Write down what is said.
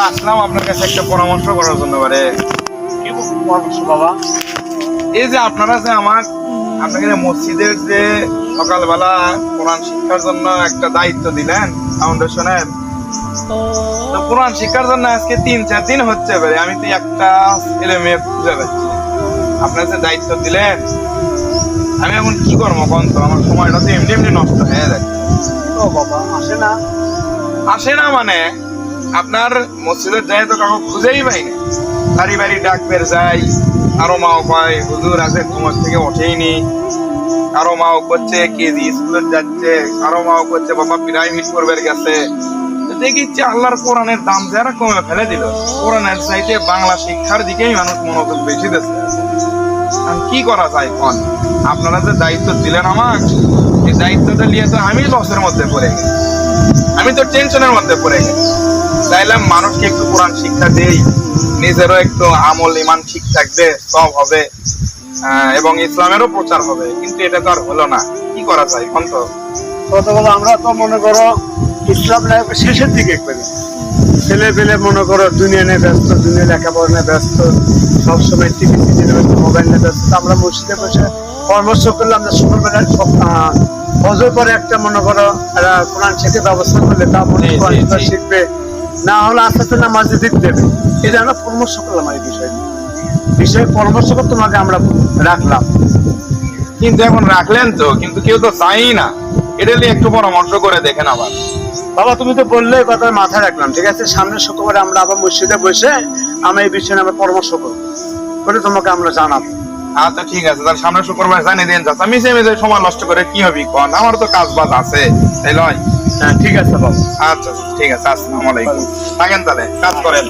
আসলাম আপনার কাছে একটা পরামর্শ করার জন্য। কি পরামর্শ বাবা? এই যে আপনারা যে আপনাকে মসজিদের যে সকালবেলা কোরআন শিক্ষার জন্য একটা দায়িত্ব দিলেন ফাউন্ডেশনের, তো কোরআন শিক্ষার জন্য আজকে 3-4 দিন হচ্ছে আমি তো একটা ছেলে মেয়ে খুঁজে পাচ্ছি। আপনার যে দায়িত্ব দিলেন, আমি এখন কি করবো কোন? তো আমার সময়টা তো এমনি এমনি নষ্ট হয়ে যাচ্ছে। ও বাবা, আসে না মানে আপনার মসজিদের যাই তো কাউকে খুঁজেই পাই না। বাড়ি বাড়ি ডাক বের যাই, কারো মাও কয় হুজুর আছে ঘুমোর থেকে ওঠেইনি, কারো মাও করছে কেজি স্কুলে যাচ্ছে, কারো মাও করছে বাবা প্রাইভেট করবে গেছে। দেখিচ্ছে আল্লাহর কোরআনের দাম যারা কমে ফেলে দিল, কোরআনের চাইতে বাংলা শিক্ষার দিকেই মানুষ মনোযোগ বেশি দিচ্ছে। কি করা যায় কোন? আপনারা যে দায়িত্ব দিলেন আমার, এই দায়িত্বটা নিয়ে তো আমি লসের মধ্যে পড়ে গেছি, আমি তো টেনশনের মধ্যে পড়ে গেছি। চাইলাম মানুষকে একটু কোরআন শিক্ষা দেই, নিজেরও একটু আমল ইমান ঠিক থাকবে, সব হবে এবং ইসলামেরও প্রচার হবে, কিন্তু এটা তো আর হলো না। কি করা যায় এখন? তো আমরা তো মনে করো ইসলাম লাইফের শেষের দিকে করি, ছেলে পেলে মনে করো দুনিয়া নিয়ে ব্যস্ত, দুনিয়া লেখাপড়া নিয়ে ব্যস্ত, সবসময় টিভি সিরিয়াল ব্যস্ত, মোবাইল নিয়ে ব্যস্ত। আমরা মসজিদে বসে পরামর্শ করলাম যে সকালবেলা ফজর পরে একটা মনে করো কোরআন শেখার ব্যবস্থা করলে তা মনে শিখবে, না হলে আস্তে আস্তে নামাজে দিতে দেবে। এটা আমরা পরামর্শ করলাম। এই বিষয়ে পরামর্শ করে তোমাকে আমরা রাখলাম। কিন্তু এখন রাখলেন তো, কিন্তু কেউ তো চাই না। এটা নিয়ে একটু পরামর্শ করে দেখেন আবার। বাবা তুমি তো বললে কথা মাথায় রাখলাম, ঠিক আছে। সামনের শুক্রবারে আমরা আবার মসজিদে বসে আমরা এই বিষয়ে আমরা পরামর্শ করবো, করে তোমাকে আমরা জানাবো। আচ্ছা ঠিক আছে, তার সামনের শুক্রবার জানিয়ে দিন। যাচ্ছে মিশে মিশে সময় নষ্ট করে কি হবে কোন? আমার তো কাজ বাজ আছে, তাই নয়? হ্যাঁ ঠিক আছে বাবা। আচ্ছা ঠিক আছে, আসসালামু আলাইকুম। থাকেন তাহলে, কাজ করেন।